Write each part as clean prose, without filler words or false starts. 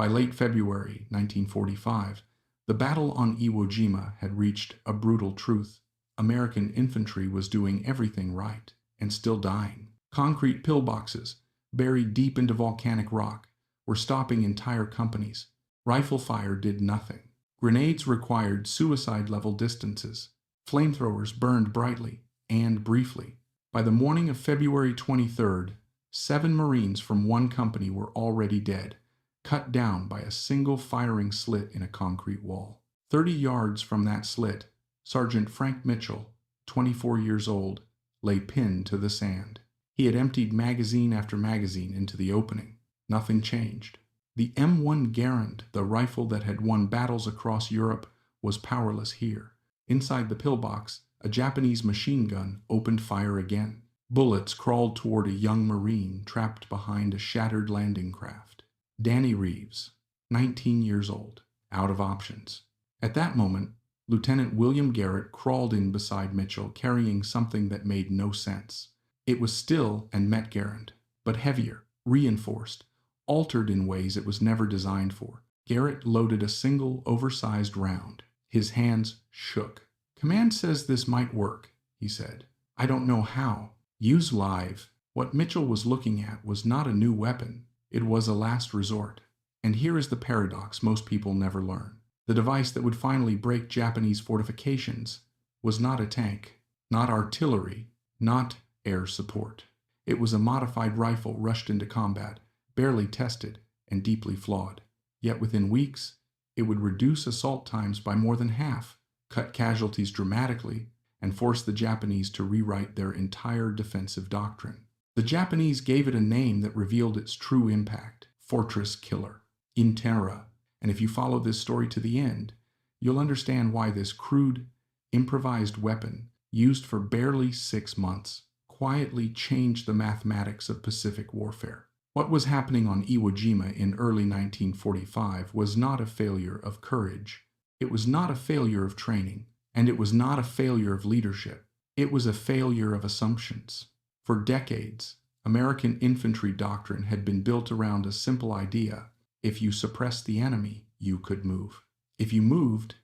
By late February 1945, the battle on Iwo Jima had reached a brutal truth. American infantry was doing everything right and still dying. Concrete pillboxes, buried deep into volcanic rock, were stopping entire companies. Rifle fire did nothing. Grenades required suicide-level distances. Flamethrowers burned brightly and briefly. By the morning of February 23rd, 7 Marines from one company were already dead, cut down by a single firing slit in a concrete wall. 30 yards from that slit, Sergeant Frank Mitchell, 24 years old, lay pinned to the sand. He had emptied magazine after magazine into the opening. Nothing changed. The M1 Garand, the rifle that had won battles across Europe, was powerless here. Inside the pillbox, a Japanese machine gun opened fire again. Bullets crawled toward a young Marine trapped behind a shattered landing craft. Danny Reeves, 19 years old, out of options. At that moment, Lieutenant William Garrett crawled in beside Mitchell carrying something that made no sense. It was still and met Garand, but heavier, reinforced, altered in ways it was never designed for. Garrett loaded a single, oversized round. His hands shook. "Command says this might work," he said. "I don't know how. Use live." What Mitchell was looking at was not a new weapon. It was a last resort. And here is the paradox most people never learn. The device that would finally break Japanese fortifications was not a tank, not artillery, not air support. It was a modified rifle rushed into combat, barely tested and deeply flawed. Yet within weeks, it would reduce assault times by more than half, cut casualties dramatically, and force the Japanese to rewrite their entire defensive doctrine. The Japanese gave it a name that revealed its true impact: Fortress Killer, in terra. And if you follow this story to the end, you'll understand why this crude, improvised weapon, used for barely 6 months, quietly changed the mathematics of Pacific warfare. What was happening on Iwo Jima in early 1945 was not a failure of courage. It was not a failure of training, and it was not a failure of leadership. It was a failure of assumptions. For decades, American infantry doctrine had been built around a simple idea: if you suppressed the enemy, you could move. If you moved,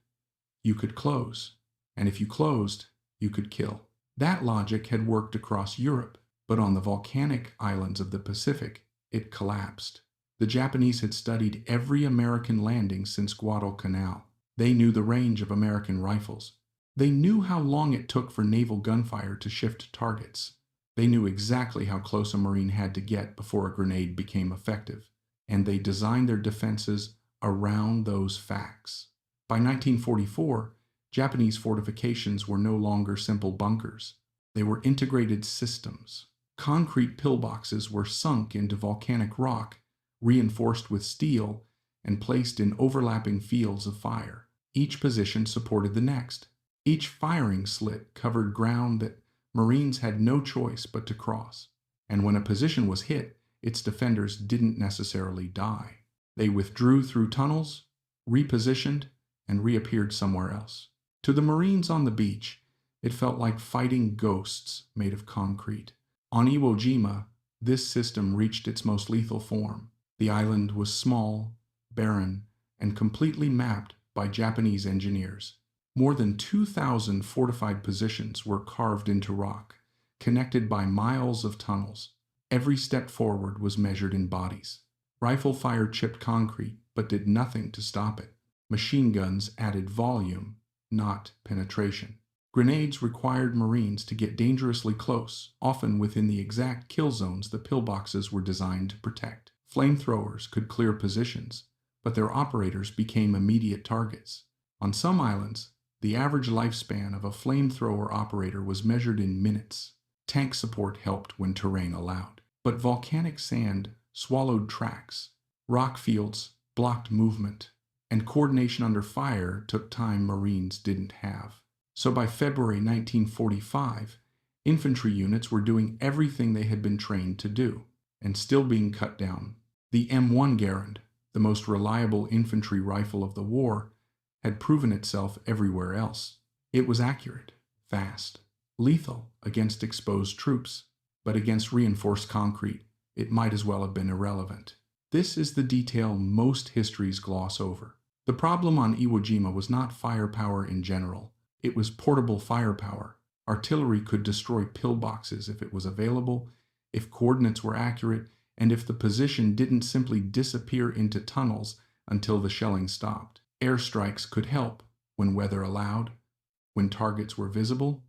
you could close. And if you closed, you could kill. That logic had worked across Europe, but on the volcanic islands of the Pacific, it collapsed. The Japanese had studied every American landing since Guadalcanal. They knew the range of American rifles. They knew how long it took for naval gunfire to shift targets. They knew exactly how close a Marine had to get before a grenade became effective, and they designed their defenses around those facts. By 1944, Japanese fortifications were no longer simple bunkers. They were integrated systems. Concrete pillboxes were sunk into volcanic rock, reinforced with steel, and placed in overlapping fields of fire. Each position supported the next. Each firing slit covered ground that Marines had no choice but to cross. And when a position was hit, its defenders didn't necessarily die. They withdrew through tunnels, repositioned, and reappeared somewhere else. To the Marines on the beach, it felt like fighting ghosts made of concrete. On Iwo Jima, this system reached its most lethal form. The island was small, barren, and completely mapped by Japanese engineers. More than 2,000 fortified positions were carved into rock, connected by miles of tunnels. Every step forward was measured in bodies. Rifle fire chipped concrete, but did nothing to stop it. Machine guns added volume, not penetration. Grenades required Marines to get dangerously close, often within the exact kill zones the pillboxes were designed to protect. Flamethrowers could clear positions, but their operators became immediate targets. On some islands, the average lifespan of a flamethrower operator was measured in minutes. Tank support helped when terrain allowed, but volcanic sand swallowed tracks. Rock fields blocked movement, and coordination under fire took time Marines didn't have. So by February 1945, infantry units were doing everything they had been trained to do, and still being cut down. The M1 Garand, the most reliable infantry rifle of the war, had proven itself everywhere else. It was accurate, fast, lethal against exposed troops, but against reinforced concrete, it might as well have been irrelevant. This is the detail most histories gloss over. The problem on Iwo Jima was not firepower in general. It was portable firepower. Artillery could destroy pillboxes if it was available, if coordinates were accurate, and if the position didn't simply disappear into tunnels until the shelling stopped. Airstrikes could help when weather allowed, when targets were visible,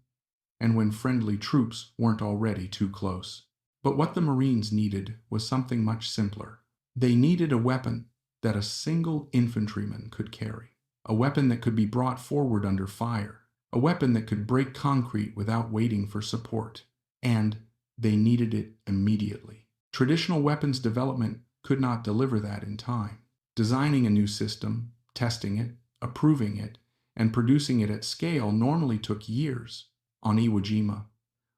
and when friendly troops weren't already too close. But what the Marines needed was something much simpler. They needed a weapon that a single infantryman could carry, a weapon that could be brought forward under fire, a weapon that could break concrete without waiting for support, and they needed it immediately. Traditional weapons development could not deliver that in time. Designing a new system, testing it, approving it, and producing it at scale normally took years. On Iwo Jima,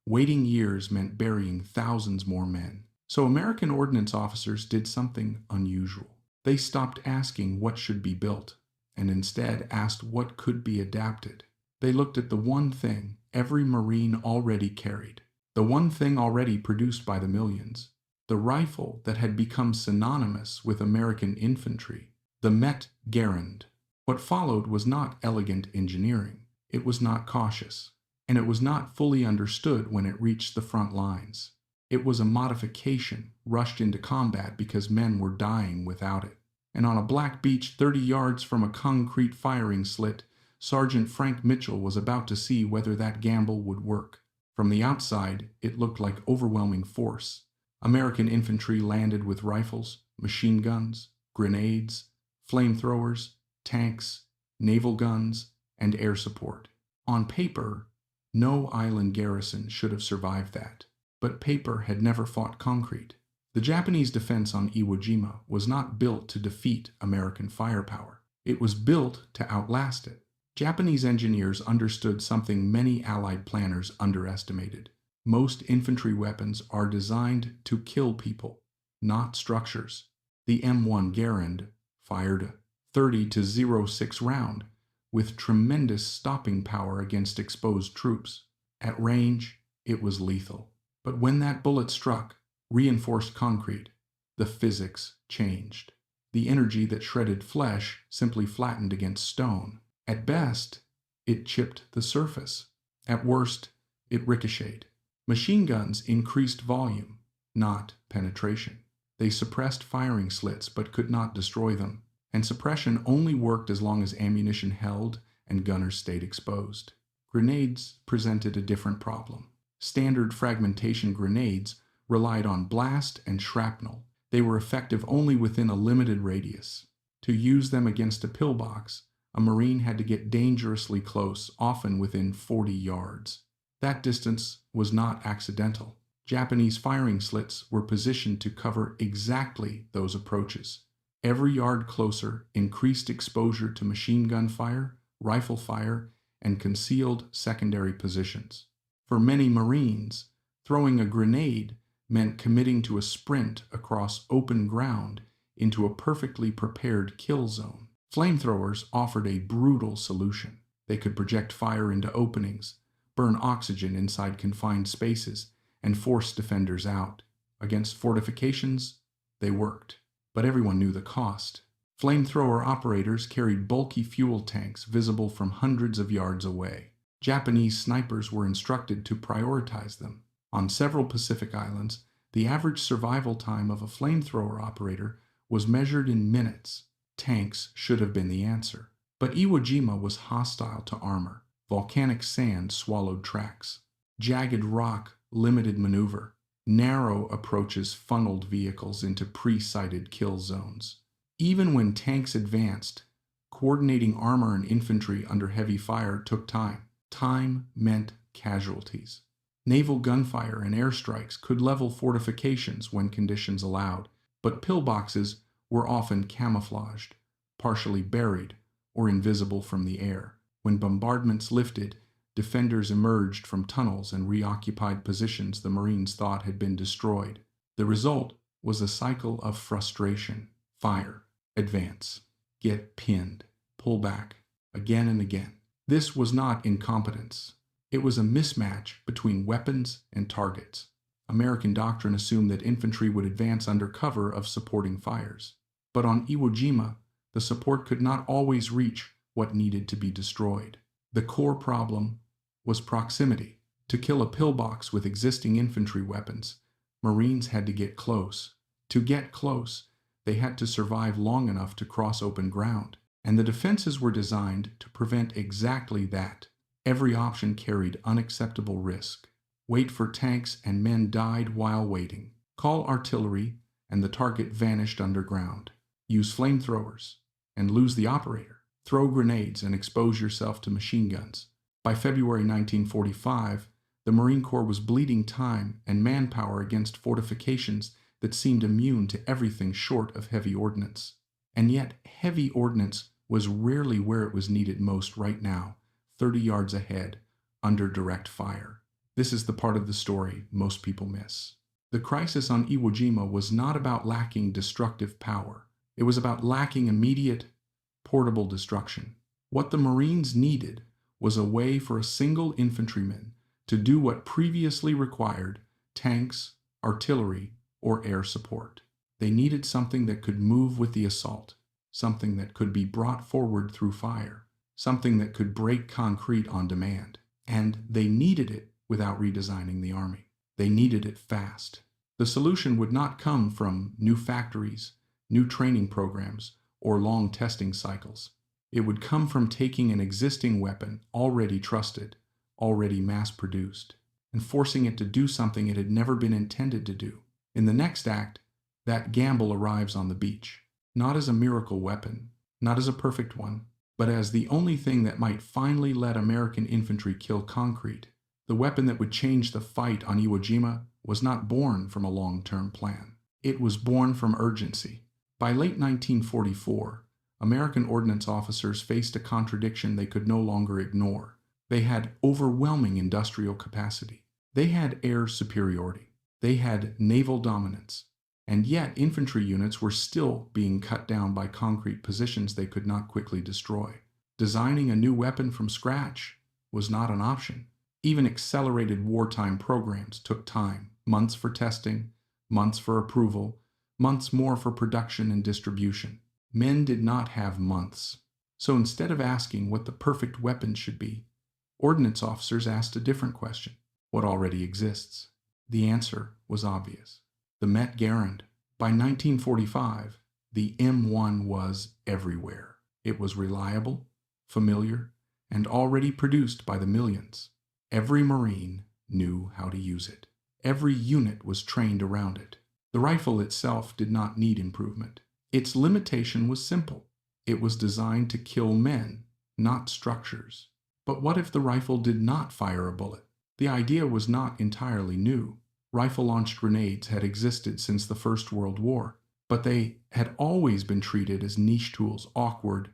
waiting years meant burying thousands more men. So American ordnance officers did something unusual. They stopped asking what should be built, and instead asked what could be adapted. They looked at the one thing every Marine already carried, the one thing already produced by the millions, the rifle that had become synonymous with American infantry, the M1 Garand. What followed was not elegant engineering, it was not cautious, and it was not fully understood when it reached the front lines. It was a modification rushed into combat because men were dying without it. And on a black beach 30 yards from a concrete firing slit, Sergeant Frank Mitchell was about to see whether that gamble would work. From the outside, it looked like overwhelming force. American infantry landed with rifles, machine guns, grenades, flamethrowers, tanks, naval guns, and air support. On paper, no island garrison should have survived that. But paper had never fought concrete. The Japanese defense on Iwo Jima was not built to defeat American firepower. It was built to outlast it. Japanese engineers understood something many Allied planners underestimated. Most infantry weapons are designed to kill people, not structures. The M1 Garand fired a 30-06 round with tremendous stopping power against exposed troops. At range, it was lethal. But when that bullet struck reinforced concrete, the physics changed. The energy that shredded flesh simply flattened against stone. At best, it chipped the surface. At worst, it ricocheted. Machine guns increased volume, not penetration. They suppressed firing slits but could not destroy them, and suppression only worked as long as ammunition held and gunners stayed exposed. Grenades presented a different problem. Standard fragmentation grenades relied on blast and shrapnel. They were effective only within a limited radius. To use them against a pillbox, a Marine had to get dangerously close, often within 40 yards. That distance was not accidental. Japanese firing slits were positioned to cover exactly those approaches. Every yard closer increased exposure to machine gun fire, rifle fire, and concealed secondary positions. For many Marines, throwing a grenade meant committing to a sprint across open ground into a perfectly prepared kill zone. Flamethrowers offered a brutal solution. They could project fire into openings, burn oxygen inside confined spaces, and force defenders out. Against fortifications, they worked, but everyone knew the cost. Flamethrower operators carried bulky fuel tanks visible from hundreds of yards away. Japanese snipers were instructed to prioritize them. On several Pacific islands, the average survival time of a flamethrower operator was measured in minutes. Tanks should have been the answer. But Iwo Jima was hostile to armor. Volcanic sand swallowed tracks. Jagged rock limited maneuver. Narrow approaches funneled vehicles into pre-sighted kill zones. Even when tanks advanced, coordinating armor and infantry under heavy fire took time. Time meant casualties. Naval gunfire and airstrikes could level fortifications when conditions allowed, but pillboxes were often camouflaged, partially buried, or invisible from the air. When bombardments lifted, defenders emerged from tunnels and reoccupied positions the Marines thought had been destroyed. The result was a cycle of frustration. Fire, advance, get pinned, pull back, again and again. This was not incompetence. It was a mismatch between weapons and targets. American doctrine assumed that infantry would advance under cover of supporting fires. But on Iwo Jima, the support could not always reach what needed to be destroyed. The core problem was proximity. To kill a pillbox with existing infantry weapons, Marines had to get close. To get close, they had to survive long enough to cross open ground. And the defenses were designed to prevent exactly that. Every option carried unacceptable risk. Wait for tanks and men died while waiting. Call artillery and the target vanished underground. Use flamethrowers and lose the operator. Throw grenades and expose yourself to machine guns. By February 1945, the Marine Corps was bleeding time and manpower against fortifications that seemed immune to everything short of heavy ordnance. And yet, heavy ordnance was rarely where it was needed most right now, 30 yards ahead, under direct fire. This is the part of the story most people miss. The crisis on Iwo Jima was not about lacking destructive power. It was about lacking immediate, portable destruction. What the Marines needed was a way for a single infantryman to do what previously required tanks, artillery, or air support. They needed something that could move with the assault, something that could be brought forward through fire, something that could break concrete on demand. And they needed it without redesigning the army. They needed it fast. The solution would not come from new factories, new training programs, or long testing cycles. It would come from taking an existing weapon already trusted, already mass-produced, and forcing it to do something it had never been intended to do. In the next act, that gamble arrives on the beach, not as a miracle weapon, not as a perfect one, but as the only thing that might finally let American infantry kill concrete. The weapon that would change the fight on Iwo Jima was not born from a long-term plan. It was born from urgency. By late 1944, American ordnance officers faced a contradiction they could no longer ignore. They had overwhelming industrial capacity. They had air superiority. They had naval dominance. And yet infantry units were still being cut down by concrete positions they could not quickly destroy. Designing a new weapon from scratch was not an option. Even accelerated wartime programs took time, months for testing, months for approval, months more for production and distribution. Men did not have months. So instead of asking what the perfect weapon should be, ordnance officers asked a different question: what already exists? The answer was obvious. The M1 Garand. By 1945, the M1 was everywhere. It was reliable, familiar, and already produced by the millions. Every Marine knew how to use it. Every unit was trained around it. The rifle itself did not need improvement. Its limitation was simple. It was designed to kill men, not structures. But what if the rifle did not fire a bullet? The idea was not entirely new. Rifle-launched grenades had existed since the First World War, but they had always been treated as niche tools, awkward,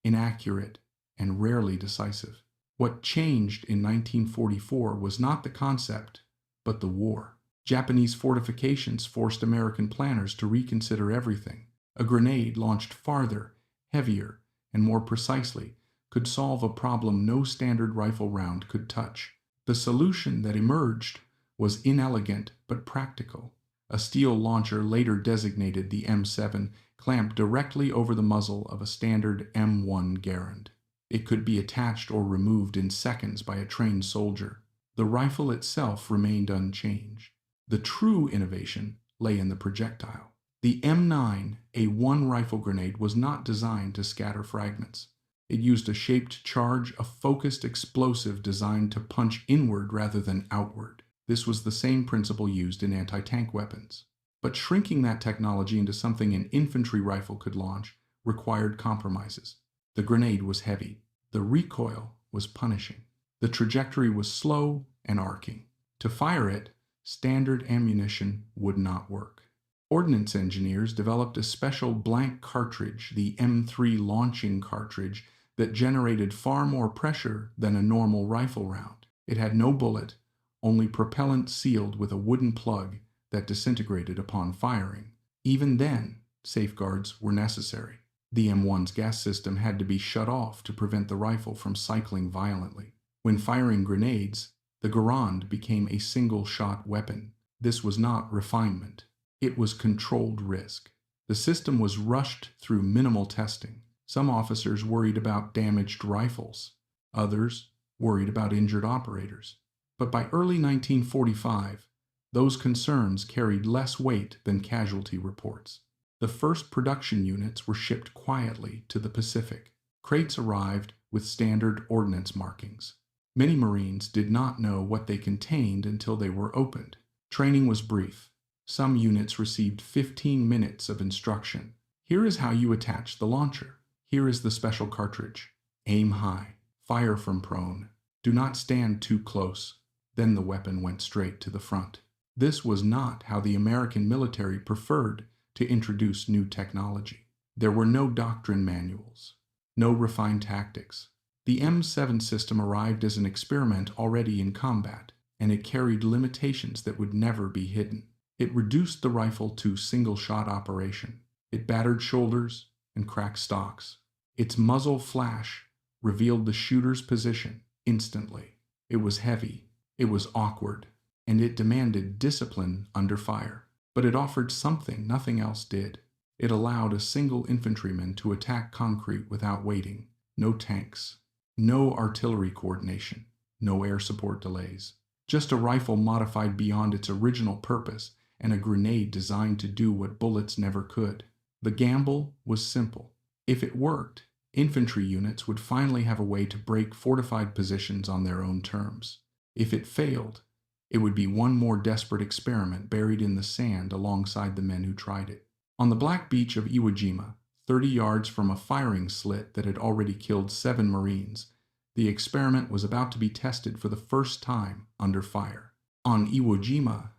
inaccurate, and rarely decisive. What changed in 1944 was not the concept, but the war. Japanese fortifications forced American planners to reconsider everything. A grenade launched farther, heavier, and more precisely could solve a problem no standard rifle round could touch. The solution that emerged was inelegant but practical. A steel launcher, later designated the M7, clamped directly over the muzzle of a standard M1 Garand. It could be attached or removed in seconds by a trained soldier. The rifle itself remained unchanged. The true innovation lay in the projectile. The M9, a one rifle grenade, was not designed to scatter fragments. It used a shaped charge, a focused explosive designed to punch inward rather than outward. This was the same principle used in anti-tank weapons. But shrinking that technology into something an infantry rifle could launch required compromises. The grenade was heavy. The recoil was punishing. The trajectory was slow and arcing. To fire it, standard ammunition would not work. Ordnance engineers developed a special blank cartridge, the M3 launching cartridge, that generated far more pressure than a normal rifle round. It had no bullet, only propellant sealed with a wooden plug that disintegrated upon firing. Even then, safeguards were necessary. The M1's gas system had to be shut off to prevent the rifle from cycling violently. When firing grenades, the Garand became a single-shot weapon. This was not refinement. It was controlled risk. The system was rushed through minimal testing. Some officers worried about damaged rifles. Others worried about injured operators. But by early 1945, those concerns carried less weight than casualty reports. The first production units were shipped quietly to the Pacific. Crates arrived with standard ordnance markings. Many Marines did not know what they contained until they were opened. Training was brief. Some units received 15 minutes of instruction. Here is how you attach the launcher. Here is the special cartridge. Aim high. Fire from prone. Do not stand too close. Then the weapon went straight to the front. This was not how the American military preferred to introduce new technology. There were no doctrine manuals, no refined tactics. The M7 system arrived as an experiment already in combat, and it carried limitations that would never be hidden. It reduced the rifle to single-shot operation. It battered shoulders and cracked stocks. Its muzzle flash revealed the shooter's position instantly. It was heavy, it was awkward, and it demanded discipline under fire. But it offered something nothing else did. It allowed a single infantryman to attack concrete without waiting. No tanks, no artillery coordination, no air support delays. Just a rifle modified beyond its original purpose and a grenade designed to do what bullets never could. The gamble was simple. If it worked, infantry units would finally have a way to break fortified positions on their own terms. If it failed, it would be one more desperate experiment buried in the sand alongside the men who tried it. On the black beach of Iwo Jima, 30 yards from a firing slit that had already killed 7 Marines, the experiment was about to be tested for the first time under fire. On Iwo Jima,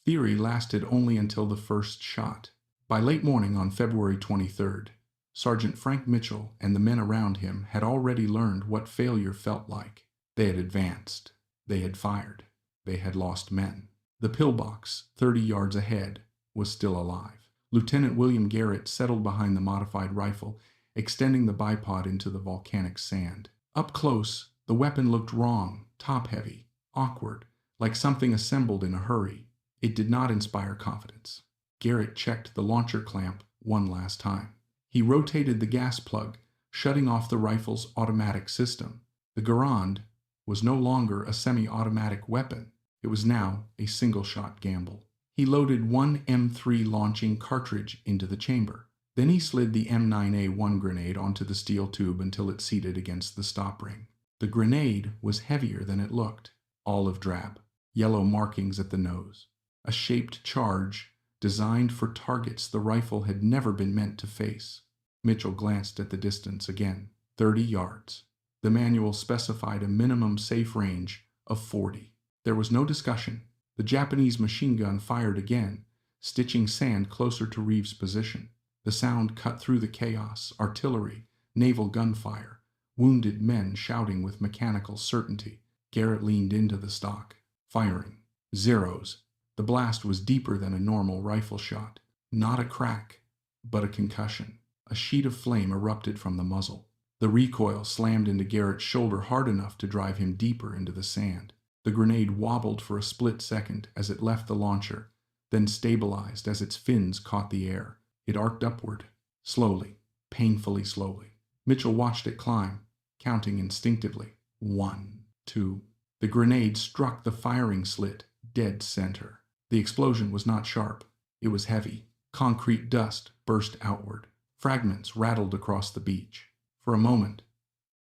theory lasted only until the first shot. By late morning on February 23rd, Sergeant Frank Mitchell and the men around him had already learned what failure felt like. They had advanced. They had fired. They had lost men. The pillbox, 30 yards ahead, was still alive. Lieutenant William Garrett settled behind the modified rifle, extending the bipod into the volcanic sand. Up close, the weapon looked wrong, top-heavy, awkward, like something assembled in a hurry. It did not inspire confidence. Garrett checked the launcher clamp one last time. He rotated the gas plug, shutting off the rifle's automatic system. The Garand was no longer a semi-automatic weapon. It was now a single-shot gamble. He loaded one M3 launching cartridge into the chamber. Then he slid the M9A1 grenade onto the steel tube until it seated against the stop ring. The grenade was heavier than it looked, olive drab, yellow markings at the nose. A shaped charge designed for targets the rifle had never been meant to face. Mitchell glanced at the distance again. 30 yards. The manual specified a minimum safe range of 40. There was no discussion. The Japanese machine gun fired again, stitching sand closer to Reeves' position. The sound cut through the chaos: artillery, naval gunfire, wounded men shouting with mechanical certainty. Garrett leaned into the stock. Firing. Zeros. The blast was deeper than a normal rifle shot. Not a crack, but a concussion. A sheet of flame erupted from the muzzle. The recoil slammed into Garrett's shoulder hard enough to drive him deeper into the sand. The grenade wobbled for a split second as it left the launcher, then stabilized as its fins caught the air. It arced upward, slowly, painfully slowly. Mitchell watched it climb, counting instinctively. 1, 2. The grenade struck the firing slit, dead center. The explosion was not sharp. It was heavy. Concrete dust burst outward. Fragments rattled across the beach. For a moment,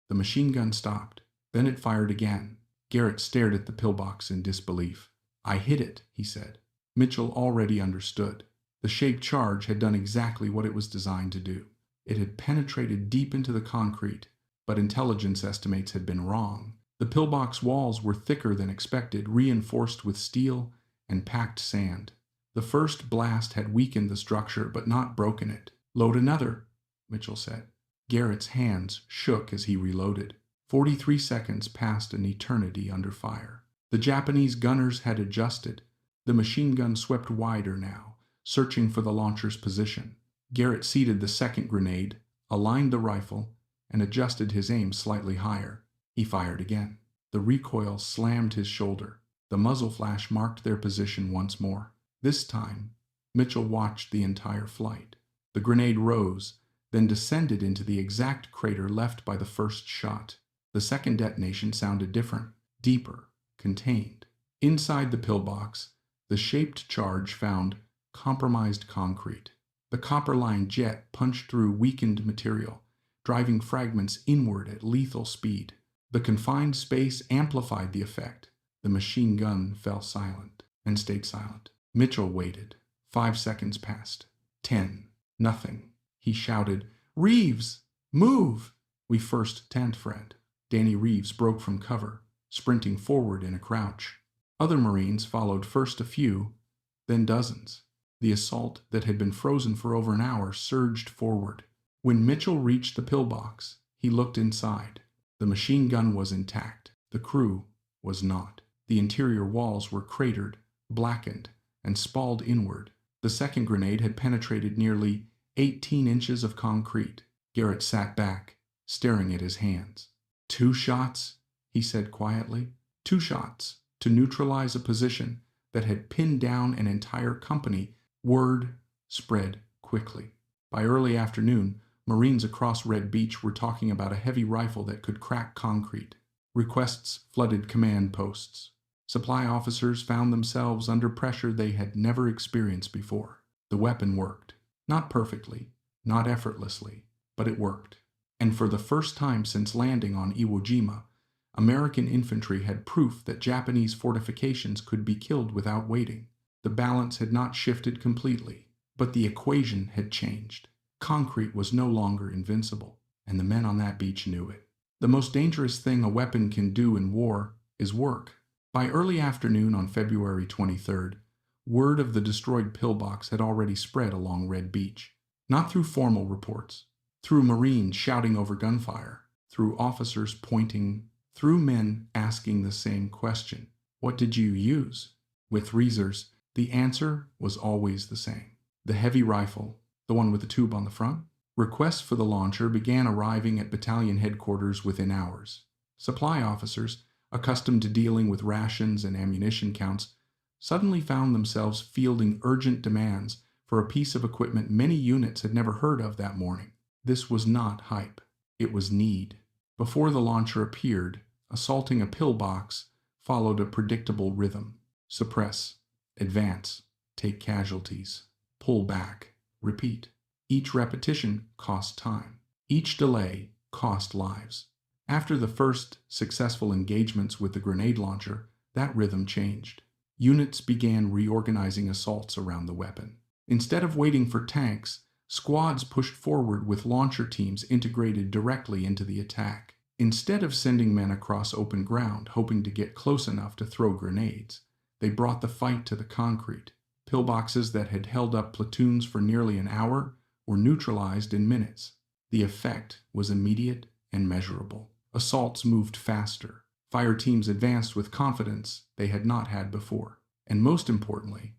the machine gun stopped. Then it fired again. Garrett stared at the pillbox in disbelief. "I hit it," he said. Mitchell already understood. The shaped charge had done exactly what it was designed to do. It had penetrated deep into the concrete, but intelligence estimates had been wrong. The pillbox walls were thicker than expected, reinforced with steel and packed sand. The first blast had weakened the structure, but not broken it. "Load another," Mitchell said. Garrett's hands shook as he reloaded. 43 seconds passed an eternity under fire. The Japanese gunners had adjusted. The machine gun swept wider now, searching for the launcher's position. Garrett seated the second grenade, aligned the rifle, and adjusted his aim slightly higher. He fired again. The recoil slammed his shoulder. The muzzle flash marked their position once more. This time, Mitchell watched the entire flight. The grenade rose, then descended into the exact crater left by the first shot. The second detonation sounded different, deeper, contained. Inside the pillbox, the shaped charge found compromised concrete. The copper-lined jet punched through weakened material, driving fragments inward at lethal speed. The confined space amplified the effect. The machine gun fell silent and stayed silent. Mitchell waited. 5 seconds passed. 10. Nothing. He shouted, "Reeves! Move!" "We first, Tant Fred." Danny Reeves broke from cover, sprinting forward in a crouch. Other Marines followed, first a few, then dozens. The assault that had been frozen for over an hour surged forward. When Mitchell reached the pillbox, he looked inside. The machine gun was intact. The crew was not. The interior walls were cratered, blackened, and spalled inward. The second grenade had penetrated nearly 18 inches of concrete. Garrett sat back, staring at his hands. 2 shots, he said quietly. 2 shots to neutralize a position that had pinned down an entire company. Word spread quickly. By early afternoon, Marines across Red Beach were talking about a heavy rifle that could crack concrete. Requests flooded command posts. Supply officers found themselves under pressure they had never experienced before. The weapon worked. Not perfectly, not effortlessly, but it worked. And for the first time since landing on Iwo Jima, American infantry had proof that Japanese fortifications could be killed without waiting. The balance had not shifted completely, but the equation had changed. Concrete was no longer invincible, and the men on that beach knew it. The most dangerous thing a weapon can do in war is work. By early afternoon on February 23rd, word of the destroyed pillbox had already spread along Red Beach. Not through formal reports, through Marines shouting over gunfire, through officers pointing, through men asking the same question. What did you use? With Reesers, the answer was always the same. The heavy rifle, the one with the tube on the front. Requests for the launcher began arriving at battalion headquarters within hours. Supply officers, accustomed to dealing with rations and ammunition counts, suddenly found themselves fielding urgent demands for a piece of equipment many units had never heard of that morning. This was not hype. It was need. Before the launcher appeared, assaulting a pillbox followed a predictable rhythm. Suppress, advance, take casualties, pull back, repeat. Each repetition cost time. Each delay cost lives. After the first successful engagements with the grenade launcher, that rhythm changed. Units began reorganizing assaults around the weapon. Instead of waiting for tanks, squads pushed forward with launcher teams integrated directly into the attack. Instead of sending men across open ground hoping to get close enough to throw grenades, they brought the fight to the concrete. Pillboxes that had held up platoons for nearly an hour were neutralized in minutes. The effect was immediate and measurable. Assaults moved faster. Fire teams advanced with confidence they had not had before. And most importantly,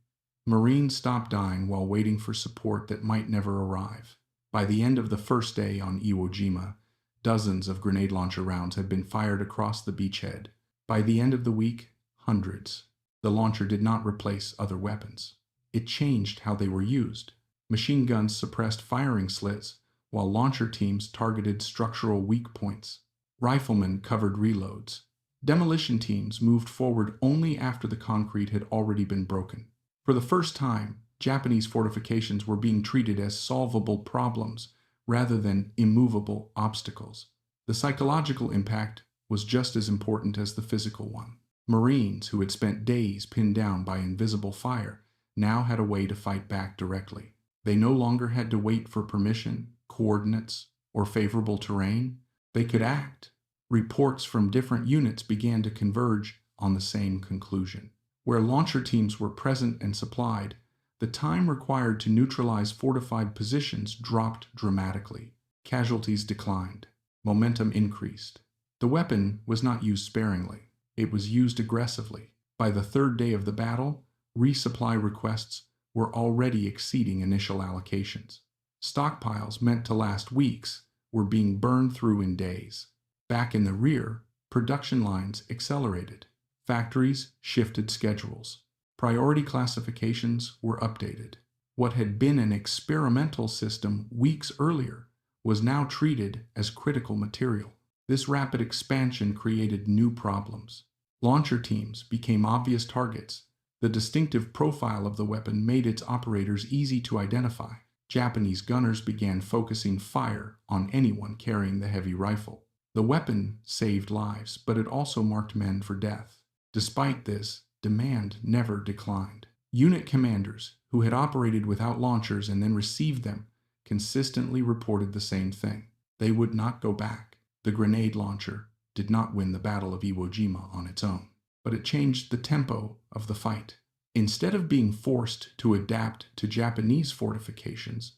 Marines stopped dying while waiting for support that might never arrive. By the end of the first day on Iwo Jima, dozens of grenade launcher rounds had been fired across the beachhead. By the end of the week, hundreds. The launcher did not replace other weapons. It changed how they were used. Machine guns suppressed firing slits, while launcher teams targeted structural weak points. Riflemen covered reloads. Demolition teams moved forward only after the concrete had already been broken. For the first time, Japanese fortifications were being treated as solvable problems rather than immovable obstacles. The psychological impact was just as important as the physical one. Marines who had spent days pinned down by invisible fire now had a way to fight back directly. They no longer had to wait for permission, coordinates, or favorable terrain. They could act. Reports from different units began to converge on the same conclusion. Where launcher teams were present and supplied, the time required to neutralize fortified positions dropped dramatically. Casualties declined. Momentum increased. The weapon was not used sparingly. It was used aggressively. By the third day of the battle, resupply requests were already exceeding initial allocations. Stockpiles meant to last weeks were being burned through in days. Back in the rear, production lines accelerated. Factories shifted schedules. Priority classifications were updated. What had been an experimental system weeks earlier was now treated as critical material. This rapid expansion created new problems. Launcher teams became obvious targets. The distinctive profile of the weapon made its operators easy to identify. Japanese gunners began focusing fire on anyone carrying the heavy rifle. The weapon saved lives, but it also marked men for death. Despite this, demand never declined. Unit commanders, who had operated without launchers and then received them, consistently reported the same thing. They would not go back. The grenade launcher did not win the Battle of Iwo Jima on its own, but it changed the tempo of the fight. Instead of being forced to adapt to Japanese fortifications,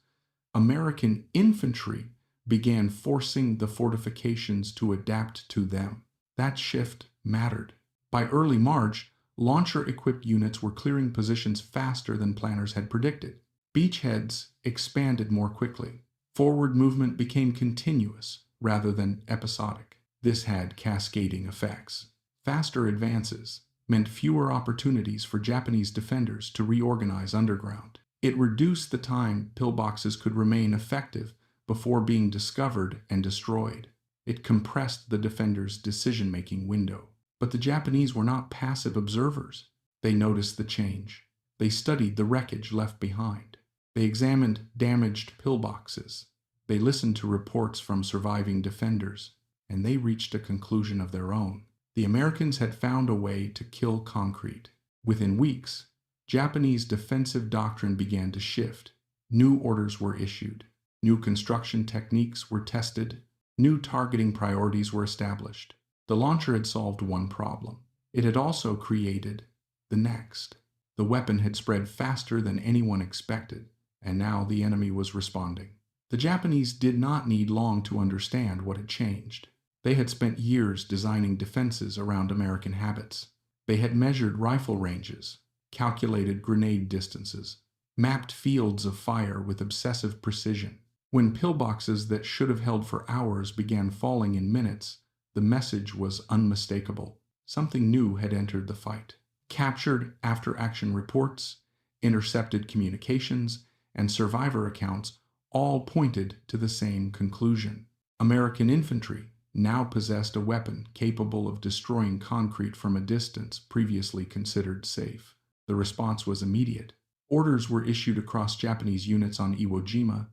American infantry began forcing the fortifications to adapt to them. That shift mattered. By early March, launcher-equipped units were clearing positions faster than planners had predicted. Beachheads expanded more quickly. Forward movement became continuous rather than episodic. This had cascading effects. Faster advances meant fewer opportunities for Japanese defenders to reorganize underground. It reduced the time pillboxes could remain effective before being discovered and destroyed. It compressed the defenders' decision-making window. But the Japanese were not passive observers. They noticed the change. They studied the wreckage left behind. They examined damaged pillboxes. They listened to reports from surviving defenders, and they reached a conclusion of their own. The Americans had found a way to kill concrete. Within weeks, Japanese defensive doctrine began to shift. New orders were issued. New construction techniques were tested. New targeting priorities were established. The launcher had solved one problem. It had also created the next. The weapon had spread faster than anyone expected, and now the enemy was responding. The Japanese did not need long to understand what had changed. They had spent years designing defenses around American habits. They had measured rifle ranges, calculated grenade distances, mapped fields of fire with obsessive precision. When pillboxes that should have held for hours began falling in minutes, the message was unmistakable. Something new had entered the fight. Captured after-action reports, intercepted communications, and survivor accounts all pointed to the same conclusion. American infantry now possessed a weapon capable of destroying concrete from a distance previously considered safe. The response was immediate. Orders were issued across Japanese units on Iwo Jima,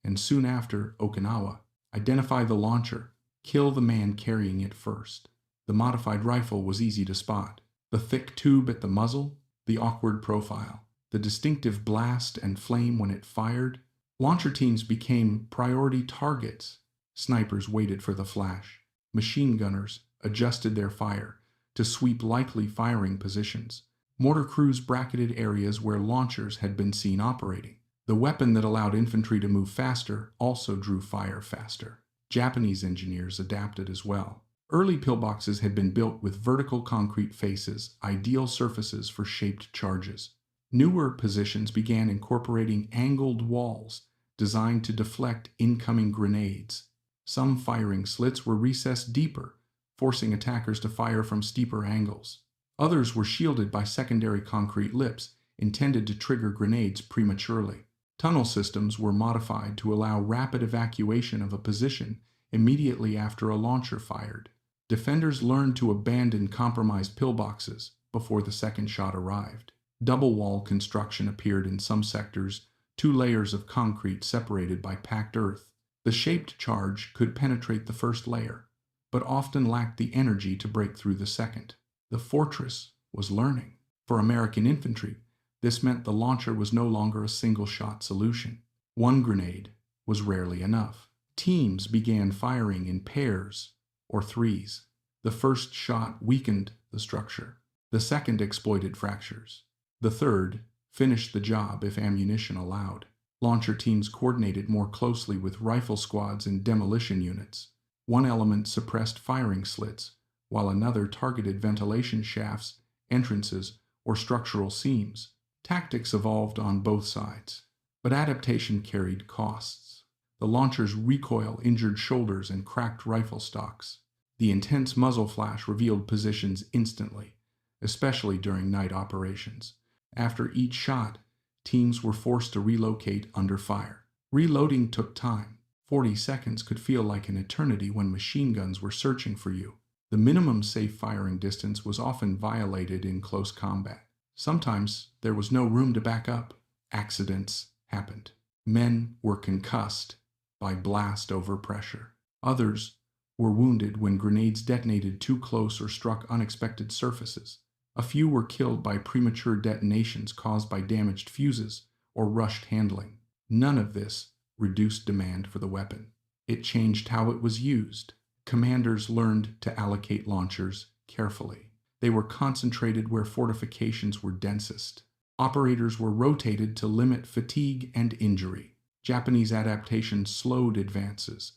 and soon after Okinawa. Identify the launcher. Kill the man carrying it first. The modified rifle was easy to spot. The thick tube at the muzzle, the awkward profile, the distinctive blast and flame when it fired. Launcher teams became priority targets. Snipers waited for the flash. Machine gunners adjusted their fire to sweep likely firing positions. Mortar crews bracketed areas where launchers had been seen operating. The weapon that allowed infantry to move faster also drew fire faster. Japanese engineers adapted as well. Early pillboxes had been built with vertical concrete faces, ideal surfaces for shaped charges. Newer positions began incorporating angled walls designed to deflect incoming grenades. Some firing slits were recessed deeper, forcing attackers to fire from steeper angles. Others were shielded by secondary concrete lips intended to trigger grenades prematurely. Tunnel systems were modified to allow rapid evacuation of a position immediately after a launcher fired. Defenders learned to abandon compromised pillboxes before the second shot arrived. Double wall construction appeared in some sectors, 2 layers of concrete separated by packed earth. The shaped charge could penetrate the first layer, but often lacked the energy to break through the second. The fortress was learning. For American infantry, this meant the launcher was no longer a single-shot solution. One grenade was rarely enough. Teams began firing in pairs or threes. The first shot weakened the structure. The second exploited fractures. The third finished the job if ammunition allowed. Launcher teams coordinated more closely with rifle squads and demolition units. One element suppressed firing slits, while another targeted ventilation shafts, entrances, or structural seams. Tactics evolved on both sides, but adaptation carried costs. The launcher's recoil injured shoulders and cracked rifle stocks. The intense muzzle flash revealed positions instantly. especially during night operations. After each shot, teams were forced to relocate under fire. Reloading took time. 40 seconds could feel like an eternity when machine guns were searching for you. The minimum safe firing distance was often violated in close combat. Sometimes there was no room to back up. Accidents happened. Men were concussed by blast over pressure. Others were wounded when grenades detonated too close or struck unexpected surfaces. A few were killed by premature detonations caused by damaged fuses or rushed handling. None of this reduced demand for the weapon. It changed how it was used. Commanders learned to allocate launchers carefully. They were concentrated where fortifications were densest. Operators were rotated to limit fatigue and injury. Japanese adaptation slowed advances,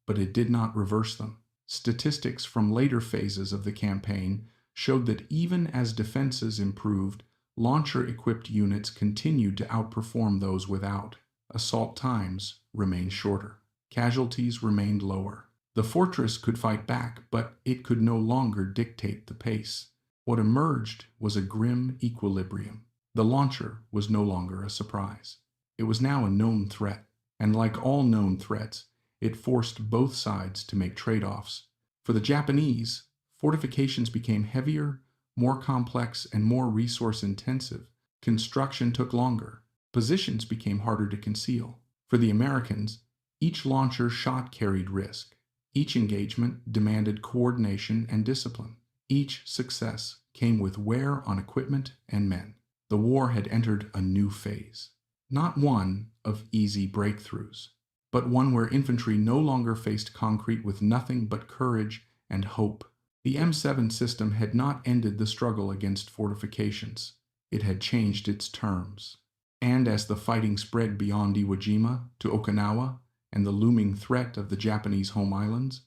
but it did not reverse them. Statistics from later phases of the campaign showed that even as defenses improved, launcher-equipped units continued to outperform those without. Assault times remained shorter. Casualties remained lower. The fortress could fight back, but it could no longer dictate the pace. What emerged was a grim equilibrium. The launcher was no longer a surprise. It was now a known threat, and like all known threats, it forced both sides to make trade-offs. For the Japanese, fortifications became heavier, more complex, and more resource-intensive. Construction took longer. Positions became harder to conceal. For the Americans, each launcher shot carried risk. Each engagement demanded coordination and discipline. Each success came with wear on equipment and men. The war had entered a new phase. Not one of easy breakthroughs, but one where infantry no longer faced concrete with nothing but courage and hope. The M7 system had not ended the struggle against fortifications. It had changed its terms. And as the fighting spread beyond Iwo Jima to Okinawa and the looming threat of the Japanese home islands,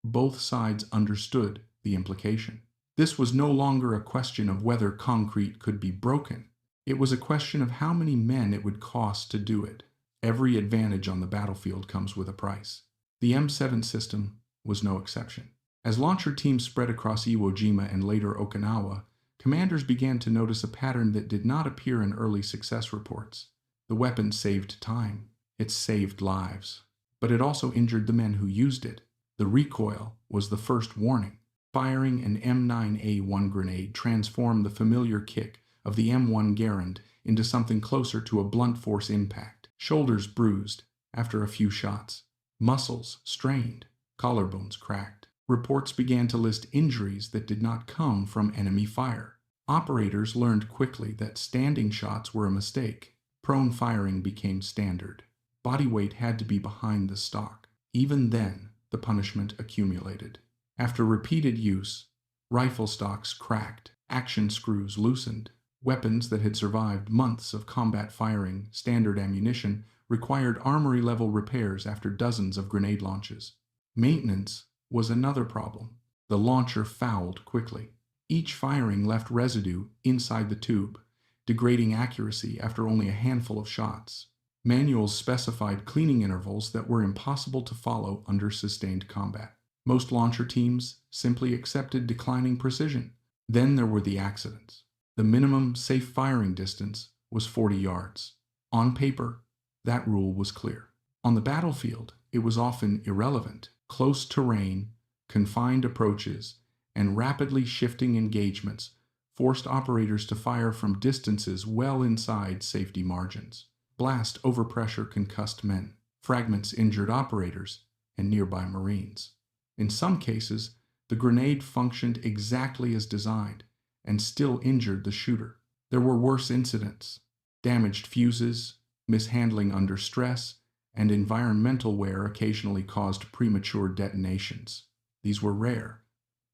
both sides understood the implication. This was no longer a question of whether concrete could be broken. It was a question of how many men it would cost to do it. Every advantage on the battlefield comes with a price. The M7 system was no exception. As launcher teams spread across Iwo Jima and later Okinawa, commanders began to notice a pattern that did not appear in early success reports. The weapon saved time. It saved lives. But it also injured the men who used it. The recoil was the first warning. Firing an M9A1 grenade transformed the familiar kick of the M1 Garand into something closer to a blunt force impact. Shoulders bruised after a few shots. Muscles strained. Collarbones cracked. Reports began to list injuries that did not come from enemy fire. Operators learned quickly that standing shots were a mistake. Prone firing became standard. Body weight had to be behind the stock. Even then, the punishment accumulated. After repeated use, rifle stocks cracked, action screws loosened. Weapons that had survived months of combat firing, standard ammunition, required armory-level repairs after dozens of grenade launches. Maintenance was another problem. The launcher fouled quickly. Each firing left residue inside the tube, degrading accuracy after only a handful of shots. Manuals specified cleaning intervals that were impossible to follow under sustained combat. Most launcher teams simply accepted declining precision. Then there were the accidents. The minimum safe firing distance was 40 yards. On paper, that rule was clear. On the battlefield, it was often irrelevant. Close terrain, confined approaches, and rapidly shifting engagements forced operators to fire from distances well inside safety margins. Blast overpressure concussed men. Fragments injured operators and nearby Marines. In some cases, the grenade functioned exactly as designed and still injured the shooter. There were worse incidents: damaged fuses, mishandling under stress, and environmental wear occasionally caused premature detonations. These were rare,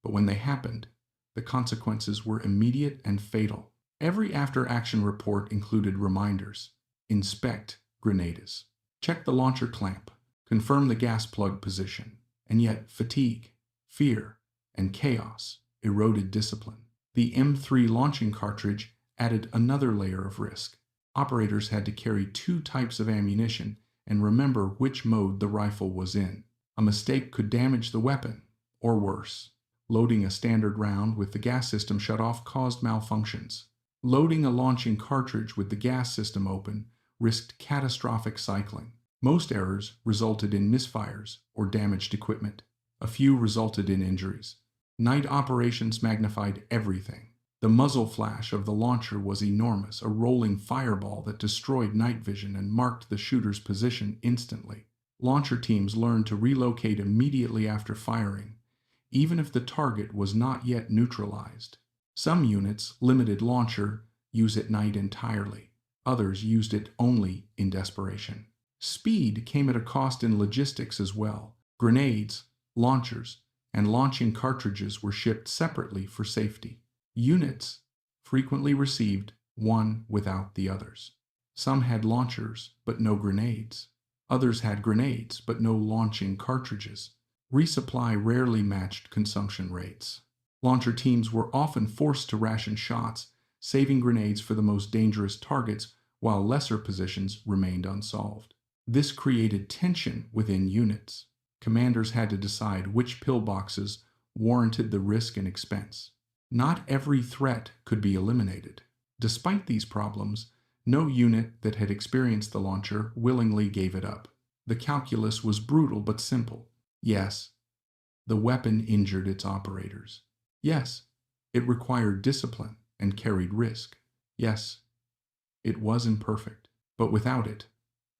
but when they happened, the consequences were immediate and fatal. Every after-action report included reminders: inspect grenades, check the launcher clamp, confirm the gas plug position. And yet fatigue, fear, and chaos eroded discipline. The M3 launching cartridge added another layer of risk. Operators had to carry 2 types of ammunition and remember which mode the rifle was in. A mistake could damage the weapon, or worse, Loading a standard round with the gas system shut off caused malfunctions. Loading a launching cartridge with the gas system open risked catastrophic cycling. Most errors resulted in misfires or damaged equipment. A few resulted in injuries. Night operations magnified everything. The muzzle flash of the launcher was enormous, a rolling fireball that destroyed night vision and marked the shooter's position instantly. Launcher teams learned to relocate immediately after firing, even if the target was not yet neutralized. Some units limited launcher use at night entirely. Others used it only in desperation. Speed came at a cost in logistics as well. Grenades, launchers, and launching cartridges were shipped separately for safety. Units frequently received one without the others. Some had launchers, but no grenades. Others had grenades, but no launching cartridges. Resupply rarely matched consumption rates. Launcher teams were often forced to ration shots, saving grenades for the most dangerous targets while lesser positions remained unsolved. This created tension within units. Commanders had to decide which pillboxes warranted the risk and expense. Not every threat could be eliminated. Despite these problems, no unit that had experienced the launcher willingly gave it up. The calculus was brutal but simple. Yes, the weapon injured its operators. Yes, it required discipline and carried risk. Yes, it was imperfect, but without it,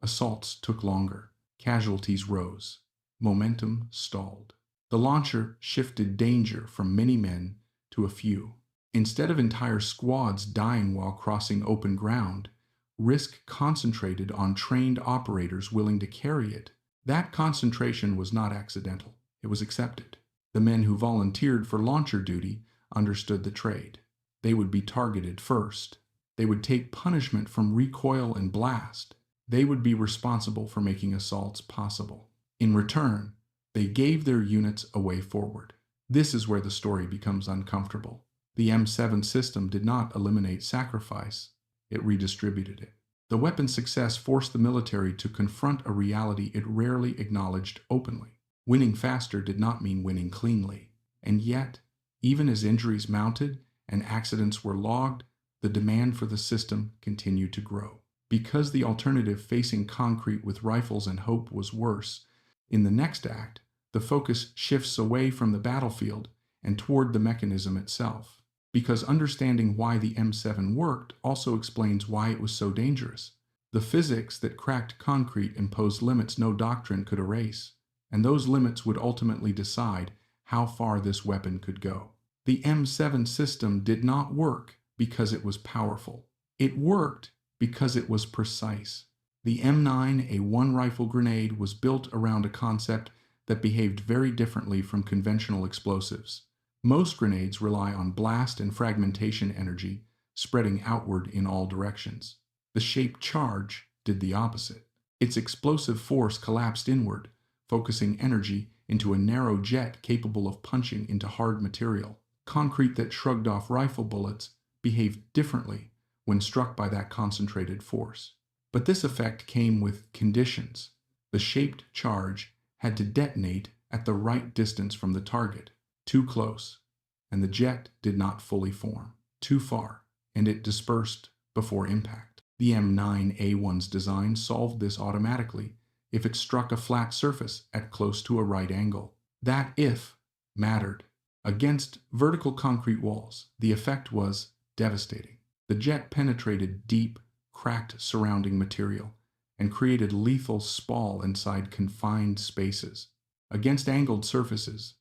assaults took longer. Casualties rose. Momentum stalled. The launcher shifted danger from many men to a few. Instead of entire squads dying while crossing open ground, risk concentrated on trained operators willing to carry it. That concentration was not accidental. It was accepted. The men who volunteered for launcher duty understood the trade. They would be targeted first. They would take punishment from recoil and blast. They would be responsible for making assaults possible. In return, they gave their units a way forward. This is where the story becomes uncomfortable. The M7 system did not eliminate sacrifice, it redistributed it. The weapon's success forced the military to confront a reality it rarely acknowledged openly. Winning faster did not mean winning cleanly. And yet, even as injuries mounted and accidents were logged, the demand for the system continued to grow. Because the alternative, facing concrete with rifles and hope, was worse, in the next act, the focus shifts away from the battlefield and toward the mechanism itself. Because understanding why the M7 worked also explains why it was so dangerous. The physics that cracked concrete imposed limits no doctrine could erase, and those limits would ultimately decide how far this weapon could go. The M7 system did not work because it was powerful. It worked because it was precise. The M9A1 rifle grenade was built around a concept that behaved very differently from conventional explosives. Most grenades rely on blast and fragmentation energy spreading outward in all directions. The shaped charge did the opposite. Its explosive force collapsed inward, focusing energy into a narrow jet capable of punching into hard material. Concrete that shrugged off rifle bullets behaved differently when struck by that concentrated force. But this effect came with conditions. The shaped charge had to detonate at the right distance from the target. Too close, and the jet did not fully form. Too far, and it dispersed before impact. The M9A1's design solved this automatically if it struck a flat surface at close to a right angle. That if mattered. Against vertical concrete walls, the effect was devastating. The jet penetrated deep, cracked surrounding material and created lethal spall inside confined spaces. Against angled surfaces,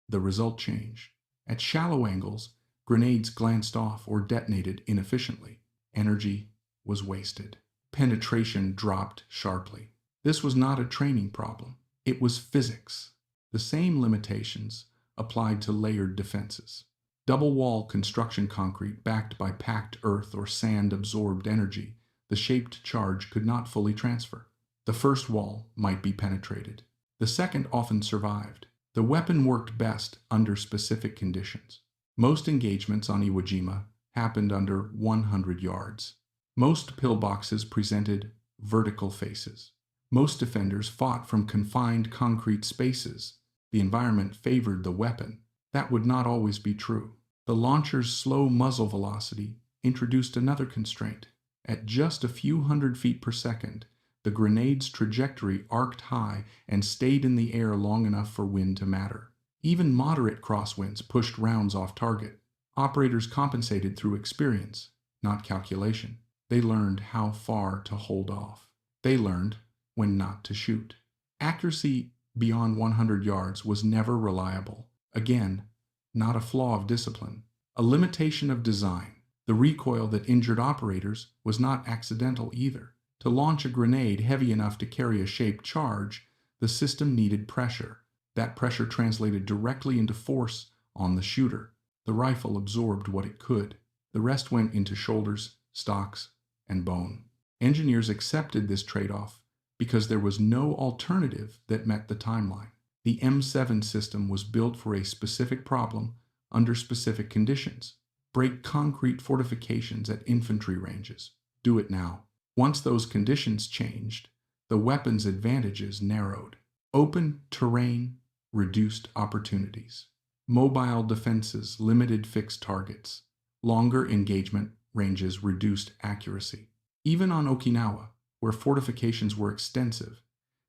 the result changed. At shallow angles, grenades glanced off or detonated inefficiently. Energy was wasted. Penetration dropped sharply. This was not a training problem. It was physics. The same limitations applied to layered defenses. Double-wall construction concrete backed by packed earth or sand absorbed energy the shaped charge could not fully transfer. The first wall might be penetrated. The second often survived. The weapon worked best under specific conditions. Most engagements on Iwo Jima happened under 100 yards. Most pillboxes presented vertical faces. Most defenders fought from confined concrete spaces. The environment favored the weapon. That would not always be true. The launcher's slow muzzle velocity introduced another constraint. At just a few hundred feet per second, the grenade's trajectory arced high and stayed in the air long enough for wind to matter. Even moderate crosswinds pushed rounds off target. Operators compensated through experience, not calculation. They learned how far to hold off. They learned when not to shoot. Accuracy beyond 100 yards was never reliable. Again, not a flaw of discipline, a limitation of design. The recoil that injured operators was not accidental either. To launch a grenade heavy enough to carry a shaped charge, the system needed pressure. That pressure translated directly into force on the shooter. The rifle absorbed what it could. The rest went into shoulders, stocks, and bone. Engineers accepted this trade-off because there was no alternative that met the timeline. The M7 system was built for a specific problem under specific conditions. Break concrete fortifications at infantry ranges. Do it now. Once those conditions changed, the weapon's advantages narrowed. Open terrain reduced opportunities. Mobile defenses limited fixed targets. Longer engagement ranges reduced accuracy. Even on Okinawa, where fortifications were extensive,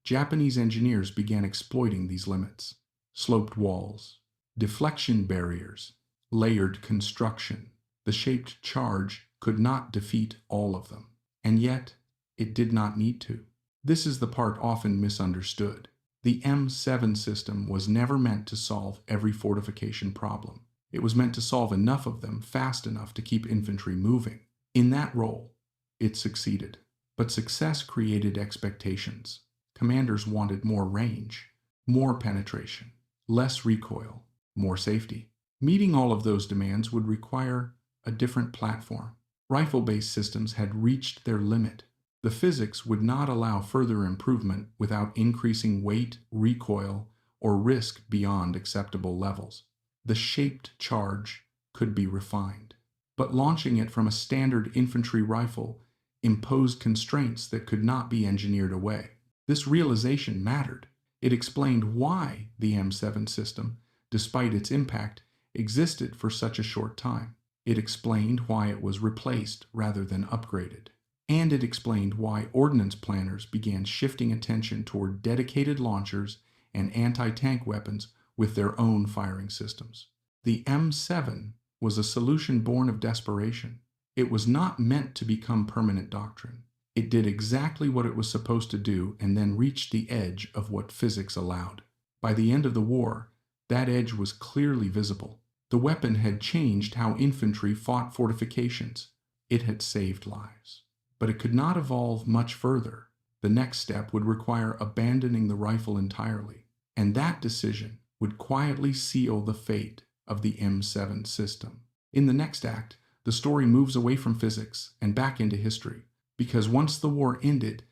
Japanese engineers began exploiting these limits. Sloped walls, deflection barriers, layered construction. The shaped charge could not defeat all of them, and yet it did not need to. This is the part often misunderstood. The M7 system was never meant to solve every fortification problem. It was meant to solve enough of them fast enough to keep infantry moving. In that role, it succeeded. But success created expectations. Commanders wanted more range, more penetration, less recoil, more safety. Meeting all of those demands would require a different platform. Rifle-based systems had reached their limit. The physics would not allow further improvement without increasing weight, recoil, or risk beyond acceptable levels. The shaped charge could be refined, but launching it from a standard infantry rifle imposed constraints that could not be engineered away. This realization mattered. It explained why the M7 system, despite its impact, existed for such a short time. It explained why it was replaced rather than upgraded. And it explained why ordnance planners began shifting attention toward dedicated launchers and anti-tank weapons with their own firing systems. The M7 was a solution born of desperation. It was not meant to become permanent doctrine. It did exactly what it was supposed to do and then reached the edge of what physics allowed. By the end of the war, that edge was clearly visible. The weapon had changed how infantry fought fortifications. It had saved lives. But it could not evolve much further. The next step would require abandoning the rifle entirely, and that decision would quietly seal the fate of the M7 system. In the next act, the story moves away from physics and back into history, because once the war ended,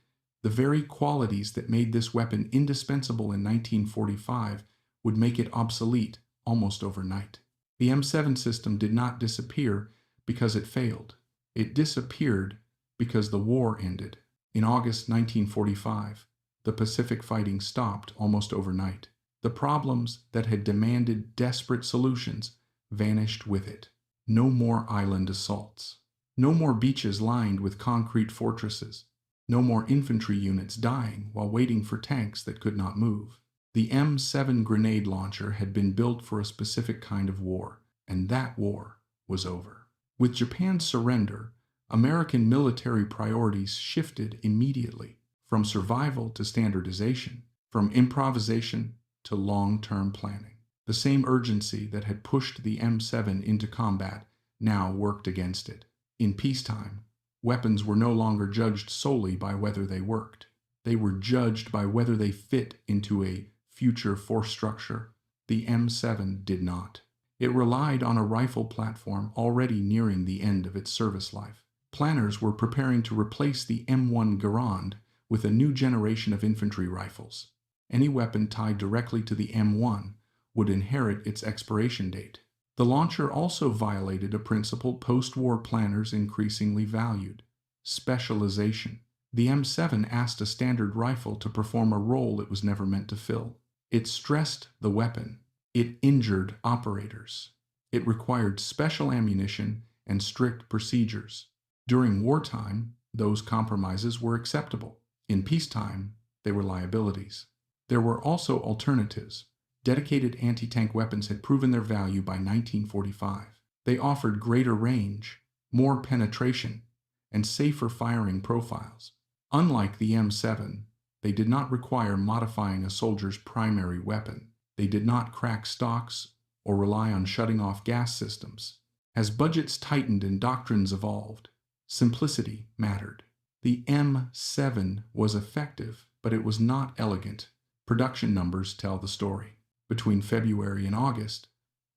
the very qualities that made this weapon indispensable in 1945 would make it obsolete almost overnight. The M7 system did not disappear because it failed. It disappeared because the war ended. In August 1945, the Pacific fighting stopped almost overnight. The problems that had demanded desperate solutions vanished with it. No more island assaults. No more beaches lined with concrete fortresses. No more infantry units dying while waiting for tanks that could not move. The M7 grenade launcher had been built for a specific kind of war, and that war was over. With Japan's surrender, American military priorities shifted immediately, from survival to standardization, from improvisation to long-term planning. The same urgency that had pushed the M7 into combat now worked against it. In peacetime, weapons were no longer judged solely by whether they worked. They were judged by whether they fit into a future force structure. The M7 did not. It relied on a rifle platform already nearing the end of its service life. Planners were preparing to replace the M1 Garand with a new generation of infantry rifles. Any weapon tied directly to the M1 would inherit its expiration date. The launcher also violated a principle post-war planners increasingly valued: specialization. The M7 asked a standard rifle to perform a role it was never meant to fill. It stressed the weapon, It injured operators. It required special ammunition and strict procedures. During wartime, those compromises were acceptable. In peacetime, they were liabilities. There were also alternatives. Dedicated anti-tank weapons had proven their value by 1945. They offered greater range, more penetration, and safer firing profiles. Unlike the M7, they did not require modifying a soldier's primary weapon. They did not crack stocks or rely on shutting off gas systems. As budgets tightened and doctrines evolved, simplicity mattered. The M7 was effective, but it was not elegant. Production numbers tell the story. Between February and August,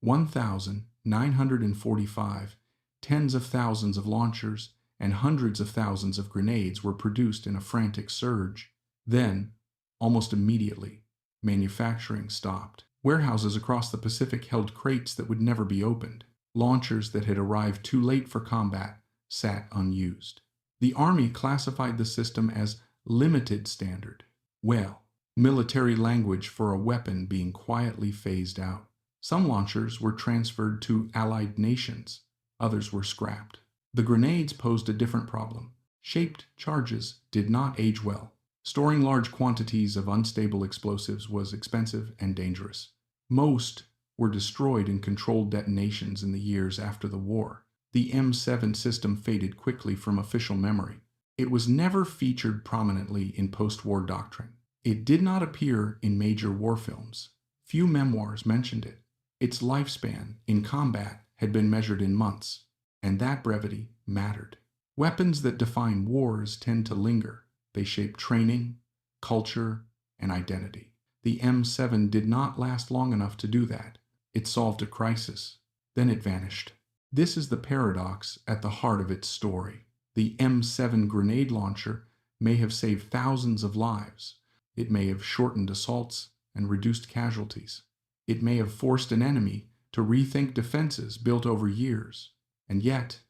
1,945, tens of thousands of launchers and hundreds of thousands of grenades were produced in a frantic surge. Then, almost immediately, manufacturing stopped. Warehouses across the Pacific held crates that would never be opened. Launchers that had arrived too late for combat sat unused. The Army classified the system as limited standard. Well, military language for a weapon being quietly phased out. Some launchers were transferred to allied nations. Others were scrapped. The grenades posed a different problem. Shaped charges did not age well. Storing large quantities of unstable explosives was expensive and dangerous. Most were destroyed in controlled detonations in the years after the war. The M7 system faded quickly from official memory. It was never featured prominently in post-war doctrine. It did not appear in major war films. Few memoirs mentioned it. Its lifespan in combat had been measured in months, and that brevity mattered. Weapons that define wars tend to linger. They shape training, culture, and identity. The M7 did not last long enough to do that. It solved a crisis, then it vanished. This is the paradox at the heart of its story. The M7 grenade launcher may have saved thousands of lives. It may have shortened assaults and reduced casualties. It may have forced an enemy to rethink defenses built over years. And yet,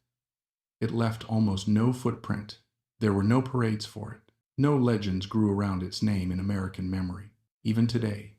it left almost no footprint. There were no parades for it. No legends grew around its name in American memory. Even today,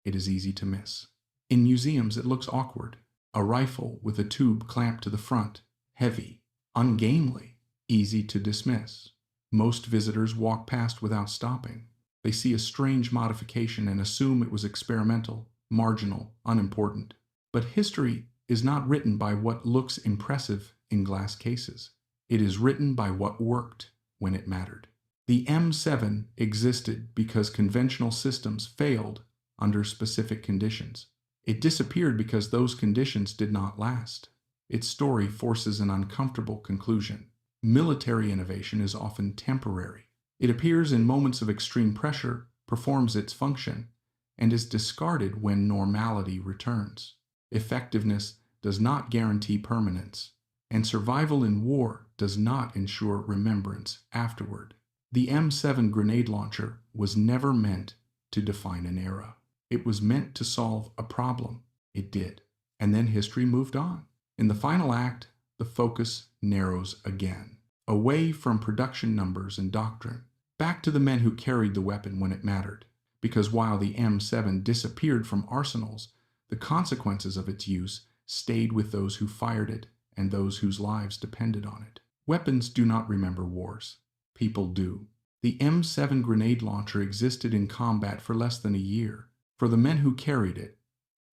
it is easy to miss. In museums, it looks awkward. A rifle with a tube clamped to the front, heavy, ungainly, easy to dismiss. Most visitors walk past without stopping. They see a strange modification and assume it was experimental, marginal, unimportant. But history is not written by what looks impressive in glass cases. It is written by what worked when it mattered. The M7 existed because conventional systems failed under specific conditions. It disappeared because those conditions did not last. Its story forces an uncomfortable conclusion. Military innovation is often temporary. It appears in moments of extreme pressure, performs its function, and is discarded when normality returns. Effectiveness does not guarantee permanence, and survival in war does not ensure remembrance afterward. The M7 grenade launcher was never meant to define an era. It was meant to solve a problem. It did. And then history moved on. In the final act, the focus narrows again, away from production numbers and doctrine, back to the men who carried the weapon when it mattered. Because while the M7 disappeared from arsenals, the consequences of its use stayed with those who fired it and those whose lives depended on it. Weapons do not remember wars. People do. The M7 grenade launcher existed in combat for less than a year. For the men who carried it,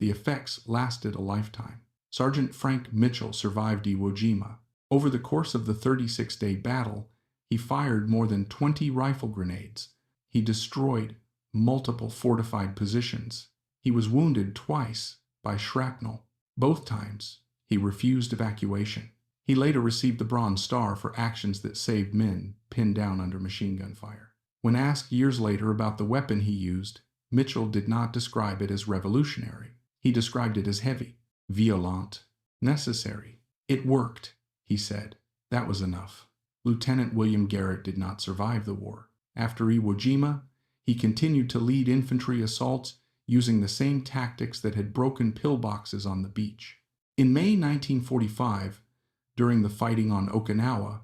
the effects lasted a lifetime. Sergeant Frank Mitchell survived Iwo Jima. Over the course of the 36-day battle, he fired more than 20 rifle grenades. He destroyed multiple fortified positions. He was wounded twice by shrapnel. Both times, he refused evacuation. He later received the Bronze Star for actions that saved men pinned down under machine gun fire. When asked years later about the weapon he used, Mitchell did not describe it as revolutionary. He described it as heavy, violent, necessary. It worked, he said. That was enough. Lieutenant William Garrett did not survive the war. After Iwo Jima, he continued to lead infantry assaults using the same tactics that had broken pillboxes on the beach. In May 1945, during the fighting on Okinawa,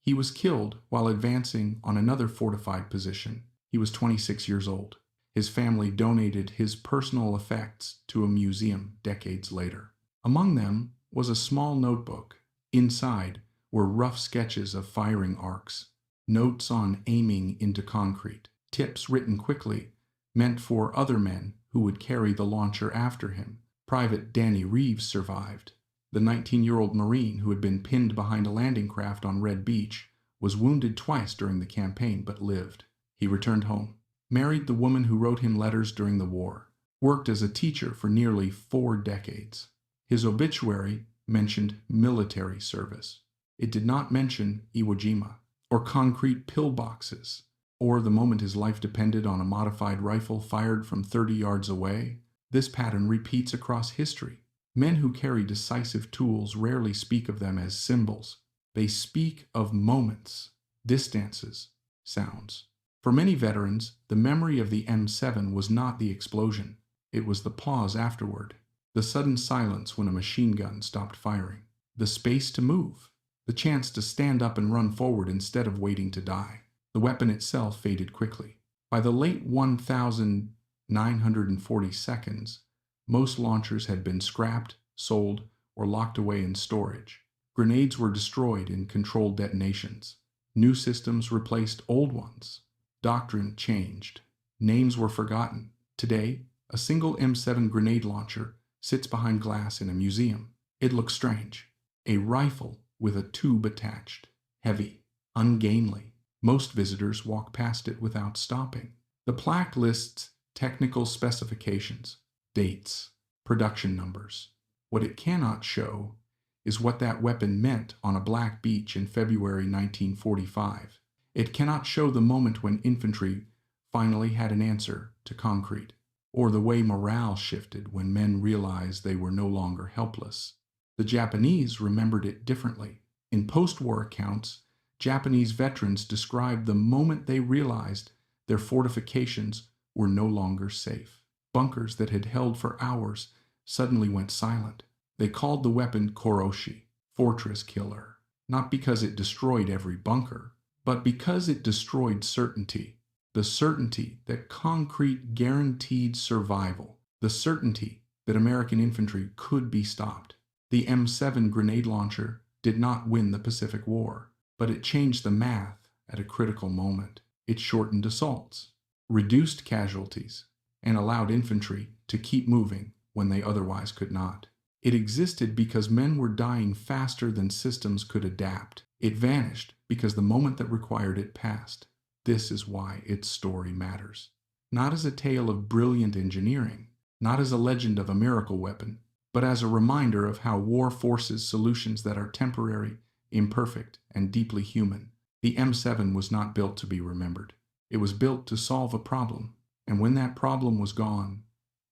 he was killed while advancing on another fortified position. He was 26 years old. His family donated his personal effects to a museum decades later. Among them was a small notebook. Inside were rough sketches of firing arcs, notes on aiming into concrete, tips written quickly, meant for other men who would carry the launcher after him. Private Danny Reeves survived. The 19-year-old Marine who had been pinned behind a landing craft on Red Beach was wounded twice during the campaign but lived. He returned home, married the woman who wrote him letters during the war, worked as a teacher for nearly 4 decades. His obituary mentioned military service. It did not mention Iwo Jima, or concrete pillboxes, or the moment his life depended on a modified rifle fired from 30 yards away. This pattern repeats across history. Men who carry decisive tools rarely speak of them as symbols. They speak of moments, distances, sounds. For many veterans, the memory of the M7 was not the explosion. It was the pause afterward, the sudden silence when a machine gun stopped firing, the space to move, the chance to stand up and run forward instead of waiting to die. The weapon itself faded quickly. By the late 1940 seconds, most launchers had been scrapped, sold, or locked away in storage. Grenades were destroyed in controlled detonations. New systems replaced old ones. Doctrine changed. Names were forgotten. Today, a single M7 grenade launcher sits behind glass in a museum. It looks strange. A rifle with a tube attached. Heavy. Ungainly. Most visitors walk past it without stopping. The plaque lists technical specifications, dates, production numbers. What it cannot show is what that weapon meant on a black beach in February 1945. It cannot show the moment when infantry finally had an answer to concrete, or the way morale shifted when men realized they were no longer helpless. The Japanese remembered it differently. In post-war accounts, Japanese veterans described the moment they realized their fortifications were no longer safe. Bunkers that had held for hours suddenly went silent. They called the weapon Koroshi, fortress killer, not because it destroyed every bunker, but because it destroyed certainty. The certainty that concrete guaranteed survival. The certainty that American infantry could be stopped. The M7 grenade launcher did not win the Pacific War, but it changed the math at a critical moment. It shortened assaults, reduced casualties, and allowed infantry to keep moving when they otherwise could not. It existed because men were dying faster than systems could adapt. It vanished because the moment that required it passed. This is why its story matters. Not as a tale of brilliant engineering, not as a legend of a miracle weapon, but as a reminder of how war forces solutions that are temporary, imperfect, and deeply human. The M7 was not built to be remembered. It was built to solve a problem, and when that problem was gone,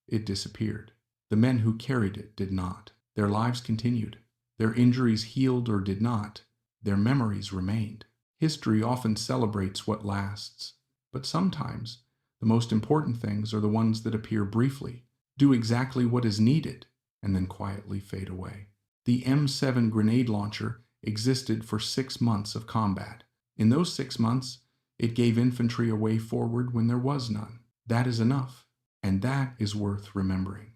it disappeared. The men who carried it did not. Their lives continued. Their injuries healed or did not. Their memories remained. History often celebrates what lasts, but sometimes the most important things are the ones that appear briefly, do exactly what is needed, and then quietly fade away. The M7 grenade launcher existed for 6 months of combat. In those 6 months, it gave infantry a way forward when there was none. That is enough, and that is worth remembering.